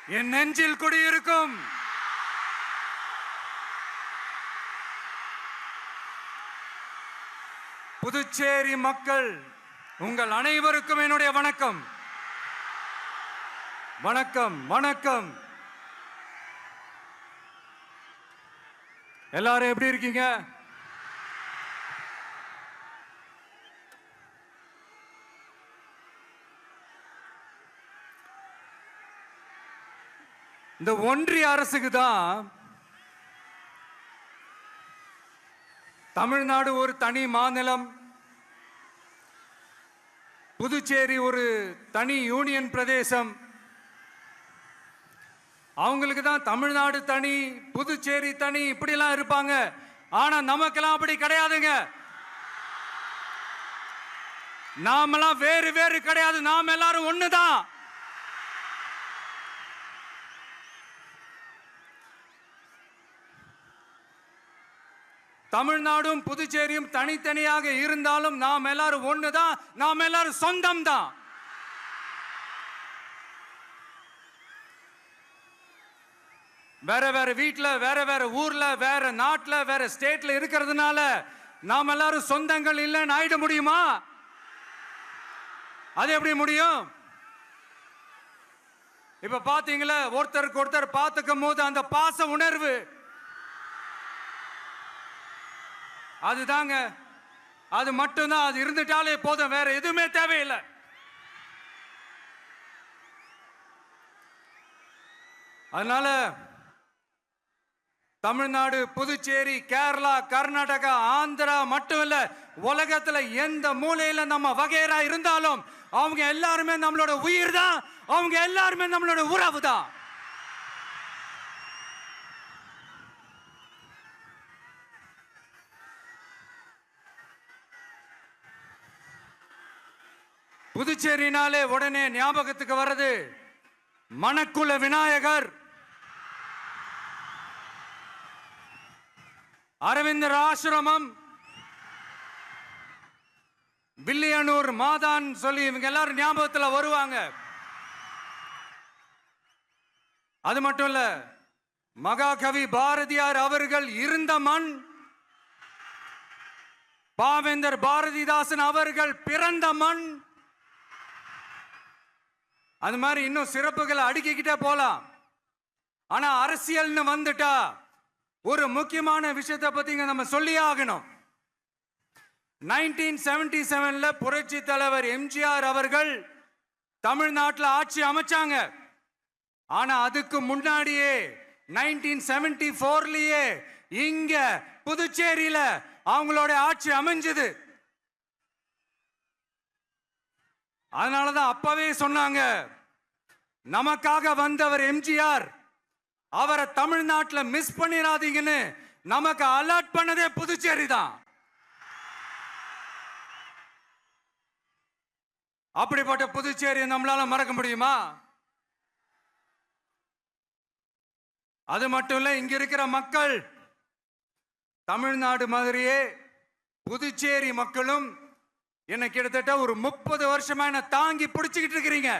என் நெஞ்சில் குடியிருக்கும் புதுச்சேரி மக்கள் உங்கள் அனைவருக்கும் என்னுடைய வணக்கம். வணக்கம் வணக்கம். எல்லாரும் எப்படி இருக்கீங்க? இந்த ஒன்றிய அரசுக்கு தான் தமிழ்நாடு ஒரு தனி மாநிலம், புதுச்சேரி ஒரு தனி யூனியன் பிரதேசம். அவங்களுக்கு தான் தமிழ்நாடு தனி, புதுச்சேரி தனி, இப்படிலாம் இருப்பாங்க. ஆனா நமக்கெல்லாம் அப்படி கிடையாதுங்க. நாமெல்லாம் வேறு வேறு கிடையாது. நாம் எல்லாரும் ஒண்ணுதான். தமிழ்நாடும் புதுச்சேரியும் தனித்தனியாக இருந்தாலும் நாம் எல்லாரும் ஒண்ணுதான். நாம் எல்லாரும் சொந்தம் தான். வேற வேற வீட்டுல, வேற வேற ஊர்ல, வேற நாட்டுல, வேற ஸ்டேட்ல இருக்கிறதுனால நாம் எல்லாரும் சொந்தங்கள் இல்லைன்னு ஆயிட முடியுமா? அது எப்படி முடியும்? இப்ப பாத்தீங்களா, ஒருத்தருக்கு ஒருத்தர் பார்த்துக்கும் போது அந்த பாச உணர்வு, அதுதாங்க, அது மட்டும்தான். அது இருந்துட்டாலே போதும், வேற எதுவுமே தேவையில்லை. அதனால தமிழ்நாடு, புதுச்சேரி, கேரளா, கர்நாடகா, ஆந்திரா மட்டும் இல்ல, உலகத்துல எந்த மூலையில நம்ம வகைரா இருந்தாலும் அவங்க எல்லாருமே நம்மளோட உயிர் தான். அவங்க எல்லாருமே நம்மளோட உறவு தான். புதுச்சேரினாலே உடனே ஞாபகத்துக்கு வர்றது மணக்குள விநாயகர், அரவிந்தர் ஆசிரமம், வில்லியனூர் மாதான் சொல்லி இவங்க எல்லாரும் ஞாபகத்தில் வருவாங்க. அது மட்டும் இல்ல, மகாகவி பாரதியார் அவர்கள் இருந்த மண், பாவேந்தர் பாரதிதாசன் அவர்கள் பிறந்த மண். அது மாதிரி இன்னும் சிறப்புகளை அடுக்கிக்கிட்டே போலாம். ஆனா அரசியல்னு வந்துட்டா ஒரு முக்கியமான விஷயத்தை பத்தி நம்ம சொல்லி ஆகணும். 1977ல புரட்சி தலைவர் எம்ஜிஆர் அவர்கள் தமிழ்நாட்டில் ஆட்சி அமைச்சாங்க. ஆனா அதுக்கு முன்னாடியே 1974லயே இங்க புதுச்சேரியில அவங்களோட ஆட்சி அமைஞ்சது. அதனாலதான் அப்பவே சொன்னாங்க, நமக்காக வந்தவர் எம்ஜிஆர், அவரை தமிழ்நாட்டில் மிஸ் பண்ணிடாதீங்கன்னு நமக்கு அலர்ட் பண்ணதே புதுச்சேரி தான். அப்படிப்பட்ட புதுச்சேரியை நம்மளால மறக்க முடியுமா? அது மட்டும் இல்ல, இங்க இருக்கிற மக்கள் தமிழ்நாடு மாதிரியே புதுச்சேரி மக்களும் என்ன கிட்டத்தட்ட ஒரு 30 வருஷமா என்ன தாங்கி பிடிச்சுக்கிட்டு இருக்கிறீங்க.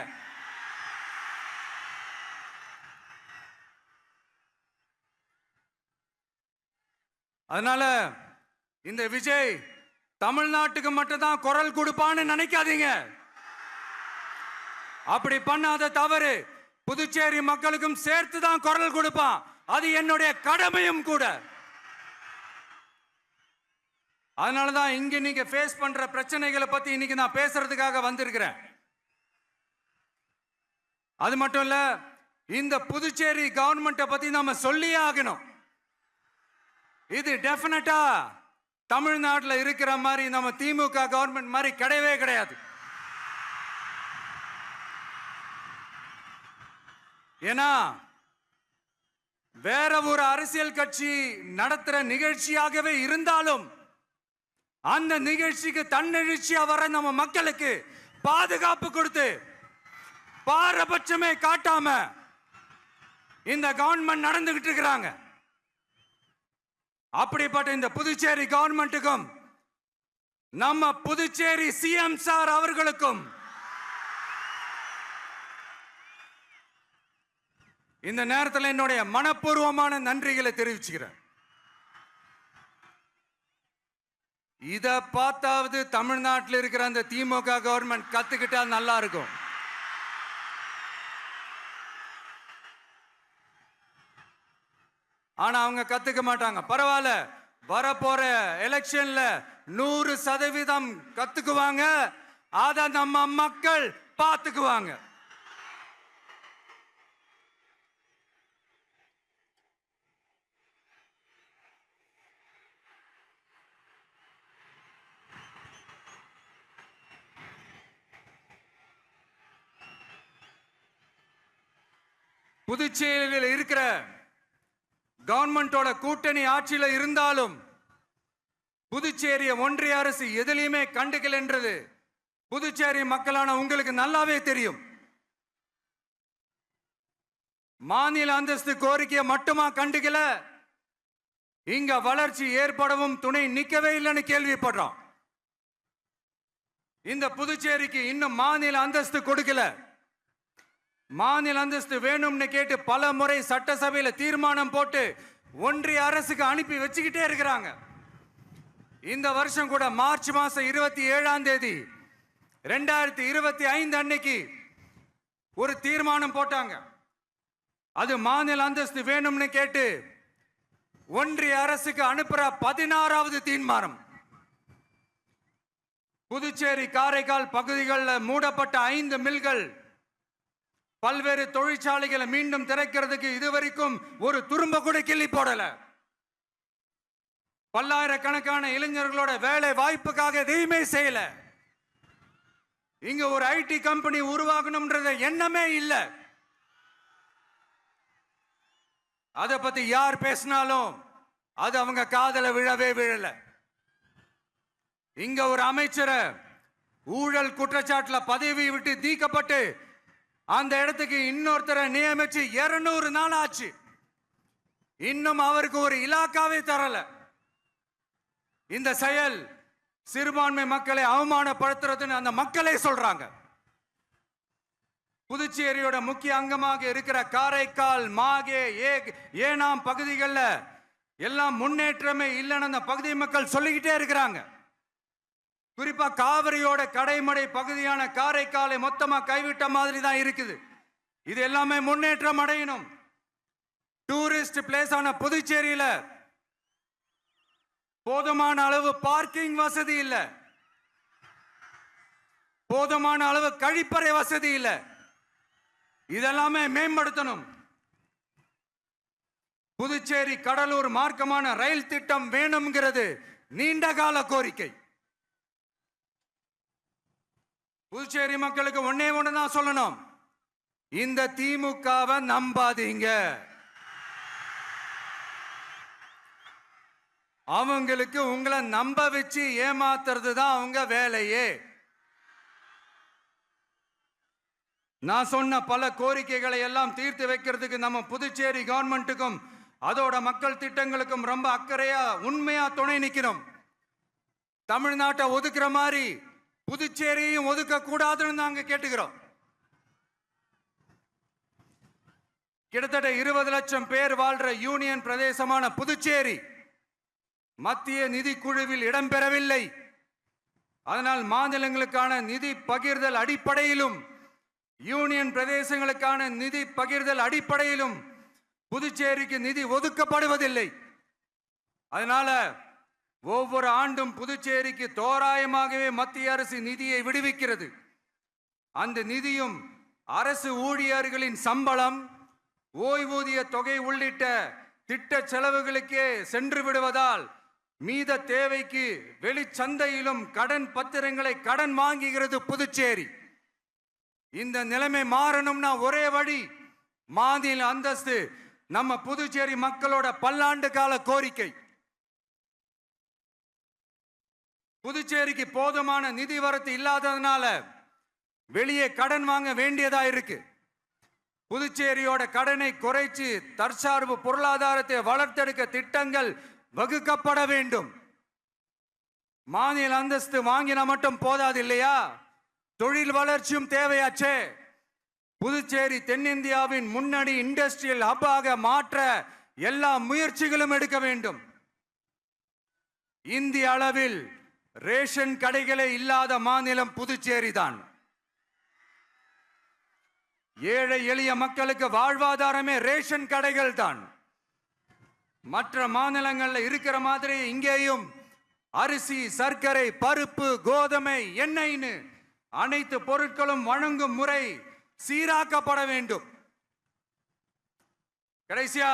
அதனால இந்த விஜய் தமிழ்நாட்டுக்கு மட்டும்தான் குரல் கொடுப்பான்னு நினைக்காதீங்க. அப்படி பண்ணாத தவறு. புதுச்சேரி மக்களுக்கும் சேர்த்து தான் குரல் கொடுப்பான். அது என்னுடைய கடமையும் கூட. அதனாலதான் இங்க நீங்க ஃபேஸ் பண்ற பிரச்சனைகளை பத்தி இன்னைக்கு நான் பேசுறதுக்காக வந்திருக்கிறேன். அது மட்டும் இல்ல, இந்த புதுச்சேரி கவர்மெண்ட்டை பத்தி நாம சொல்லியே ஆகணும். இது டெஃபினட்டா தமிழ்நாட்டில் இருக்கிற மாதிரி நம்ம திமுக கவர்மெண்ட் மாதிரி கிடையவே கிடையாது. ஏன்னா வேற ஒரு அரசியல் கட்சி நடத்துற நிகழ்ச்சியாகவே இருந்தாலும் அந்த நிகழ்ச்சிக்கு தன்னெழுச்சியா வர நம்ம மக்களுக்கு பாதுகாப்பு கொடுத்து பாரபட்சமே காட்டாம இந்த கவர்மெண்ட் நடந்துகிட்டு இருக்கிறாங்க. அப்படிப்பட்ட இந்த புதுச்சேரி கவர்மெண்ட்டுக்கும் நம்ம புதுச்சேரி சிஎம் சார் அவர்களுக்கும் இந்த நேரத்தில் என்னுடைய மனப்பூர்வமான நன்றிகளை தெரிவிச்சுக்கிறேன். இத பார்த்தாவது தமிழ்நாட்டில் இருக்கிற அந்த திமுக கவர்மெண்ட் கத்துக்கிட்டா நல்லா இருக்கும். ஆனா அவங்க கத்துக்க மாட்டாங்க. பரவாயில்ல, வரப்போற எலெக்ஷன்ல 100% கத்துக்குவாங்க. அத நம்ம மக்கள் பார்த்துக்குவாங்க. புதுச்சேரியில் இருக்கிற கவர்மெண்டோட கூட்டணி ஆட்சியில இருந்தாலும் புதுச்சேரிய ஒன்றிய அரசு எதிலையுமே கண்டுக்கல என்றது புதுச்சேரி மக்களான உங்களுக்கு நல்லாவே தெரியும். மாநில அந்தஸ்து கோரிக்கையை மட்டுமா கண்டுக்கல, இங்க வளர்ச்சி ஏற்படவும் துணை நிக்கவே இல்லைன்னு கேள்விப்படுறோம். இந்த புதுச்சேரிக்கு இன்னும் மாநில அந்தஸ்து கொடுக்கல. மாநில அந்தஸ்து வேணும்னு கேட்டு பல முறை சட்டசபையில தீர்மானம் போட்டு ஒன்றிய அரசுக்கு அனுப்பி வச்சுக்கிட்டே இருக்கிறாங்க. இந்த வருஷம் கூட மார்ச் மாசம் 27ஆம் தேதி 2025 அன்னைக்கு ஒரு தீர்மானம் போட்டாங்க. அது மாநில அந்தஸ்து வேணும்னு கேட்டு ஒன்றிய அரசுக்கு அனுப்புற 16வது தீர்மானம். புதுச்சேரி காரைக்கால் பகுதிகளில் மூடப்பட்ட 5 மில்கள், பல்வேறு தொழிற்சாலைகளை மீண்டும் திறக்கிறதுக்கு இதுவரைக்கும் ஒரு துரும்ப கூட கிள்ளி போடல. பல்லாயிரக்கணக்கான இளைஞர்களோட வேலை வாய்ப்புக்காக எதையுமே செய்யல. இங்க ஒரு ஐடி கம்பெனி உருவாகணும்ன்றது எண்ணமே இல்லை. அதை பத்தி யார் பேசினாலும் அது அவங்க காதல விழவே விழல. இங்க ஒரு அமைச்சரை ஊழல் குற்றச்சாட்டுல பதவி விட்டு நீக்கப்பட்டு அந்த இடத்துக்கு இன்னொருத்தரை நியமிச்சு 200 நாள் ஆச்சு. இன்னும் அவருக்கு ஒரு இலாக்காவே தரல. இந்த செயல் சிறுபான்மை மக்களை அவமானப்படுத்துறதுன்னு அந்த மக்களே சொல்றாங்க. புதுச்சேரியோட முக்கிய அங்கமாக இருக்கிற காரைக்கால், மாகே, ஏனாம் பகுதிகளில் எல்லாம் முன்னேற்றமே இல்லைன்னு அந்த பகுதி மக்கள் சொல்லிக்கிட்டே இருக்கிறாங்க. குறிப்பா காவிரியோட கடைமடை பகுதியான காரைக்காலை மொத்தமா கைவிட்ட மாதிரி தான் இருக்குது. இது எல்லாமே முன்னேற்றம் அடையணும். டூரிஸ்ட் பிளேஸ் ஆன புதுச்சேரியில போதுமான அளவு பார்க்கிங் வசதி இல்ல, போதுமான அளவு கழிப்பறை வசதி இல்ல. இதெல்லாமே மேம்படுத்தணும். புதுச்சேரி கடலூர் மார்க்கமான ரயில் திட்டம் வேணும்ங்கிறது நீண்ட கால கோரிக்கை. புதுச்சேரி மக்களுக்கு ஒன்னே ஒண்ணுதான் சொல்லணும், இந்த திமுகவை நம்பாதீங்க. அவங்களுக்கு உங்களை நம்ப வச்சு ஏமாத்துறது தான் அவங்க வேலையே. நான் சொன்ன பல கோரிக்கைகளை எல்லாம் தீர்த்து வைக்கிறதுக்கு நம்ம புதுச்சேரி கவர்மெண்ட்டுக்கும் அதோட மக்கள் திட்டங்களுக்கும் ரொம்ப அக்கறையா உண்மையா துணை நிக்கணும். தமிழ்நாட்டை ஒதுக்குற மாதிரி புதுச்சேரியும் ஒதுக்க கூடாதுன்னு நாங்க கேட்டுக்கிறோம். கிட்டத்தட்ட 20 லட்சம் பேர் வாழ்ற யூனியன் பிரதேசமான புதுச்சேரி மத்திய நிதி குழுவில் இடம்பெறவில்லை. அதனால் மாநிலங்களுக்கான நிதி பகிர்தல் அடிப்படையிலும் யூனியன் பிரதேசங்களுக்கான நிதி பகிர்தல் அடிப்படையிலும் புதுச்சேரிக்கு நிதி ஒதுக்கப்படுவதில்லை. அதனால ஒவ்வொரு ஆண்டும் புதுச்சேரிக்கு தோராயமாகவே மத்திய அரசு நிதியை விடுவிக்கிறது. அந்த நிதியும் அரசு ஊழியர்களின் சம்பளம், ஓய்வூதிய தொகை உள்ளிட்ட திட்ட செலவுகளுக்கே சென்று விடுவதால் மீத தேவைக்கு வெளிச்சந்தையிலும் கடன் பத்திரங்களை கடன் வாங்குகிறது புதுச்சேரி. இந்த நிலைமை மாறணும்னா ஒரே வழி, மாநில அந்தஸ்து நம்ம புதுச்சேரி மக்களோட பல்லாண்டு கால கோரிக்கை. புதுச்சேரிக்கு போதுமான நிதி வரத்து இல்லாததுனால வெளியே கடன் வாங்க வேண்டியதா இருக்கு. புதுச்சேரியோட கடனை குறைச்சு தற்சார்பு பொருளாதாரத்தை வளர்த்தெடுக்க திட்டங்கள் வகுக்கப்பட வேண்டும். மாநில அந்தஸ்து வாங்கினா மட்டும் போதாது இல்லையா, தொழில் வளர்ச்சியும் தேவையாச்சே. புதுச்சேரி தென்னிந்தியாவின் முன்னணி இண்டஸ்ட்ரியல் ஹப்பாக மாற்ற எல்லா முயற்சிகளும் எடுக்க வேண்டும். இந்திய அளவில் ரேஷன் கடைகளே இல்லாத மாநிலம் புதுச்சேரி தான். ஏழை எளிய மக்களுக்கு வாழ்வாதாரமே ரேஷன் கடைகள் தான். மற்ற மாநிலங்கள்ல இருக்கிற மாதிரி இங்கேயும் அரிசி, சர்க்கரை, பருப்பு, கோதுமை, எண்ணெய்னு அனைத்து பொருட்களும் வழங்கும் முறை சீராக்கப்பட வேண்டும். கடைசியா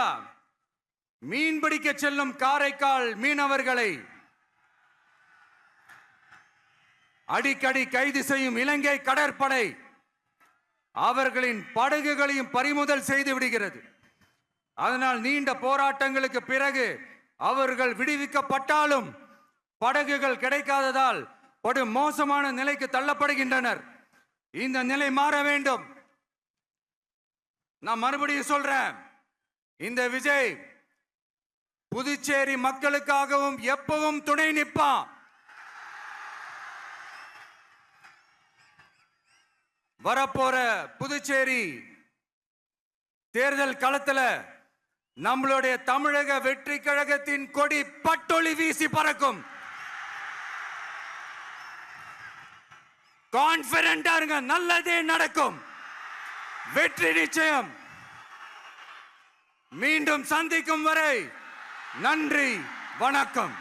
மீன்பிடிக்க செல்லும் காரைக்கால் மீனவர்களை அடிக்கடி கைது செய்யும் இலங்கை கடற்படை அவர்களின் படகுகளையும் பறிமுதல் செய்து விடுகிறது. அதனால் நீண்ட போராட்டங்களுக்கு பிறகு அவர்கள் விடுவிக்கப்பட்டாலும் படகுகள் கிடைக்காததால் படு மோசமான நிலைக்கு தள்ளப்படுகின்றனர். இந்த நிலை மாற வேண்டும். நான் மறுபடியும் சொல்றேன், இந்த விஜய் புதுச்சேரி மக்களுக்காகவும் எப்பவும் துணை நிற்பான். வரப்போற புதுச்சேரி தேர்தல் களத்துல நம்மளுடைய தமிழக வெற்றி கழகத்தின் கொடி பட்டொளி வீசி பறக்கும். கான்பிடென்டா இருங்க, நல்லதே நடக்கும். வெற்றி நிச்சயம். மீண்டும் சந்திக்கும் வரை நன்றி, வணக்கம்.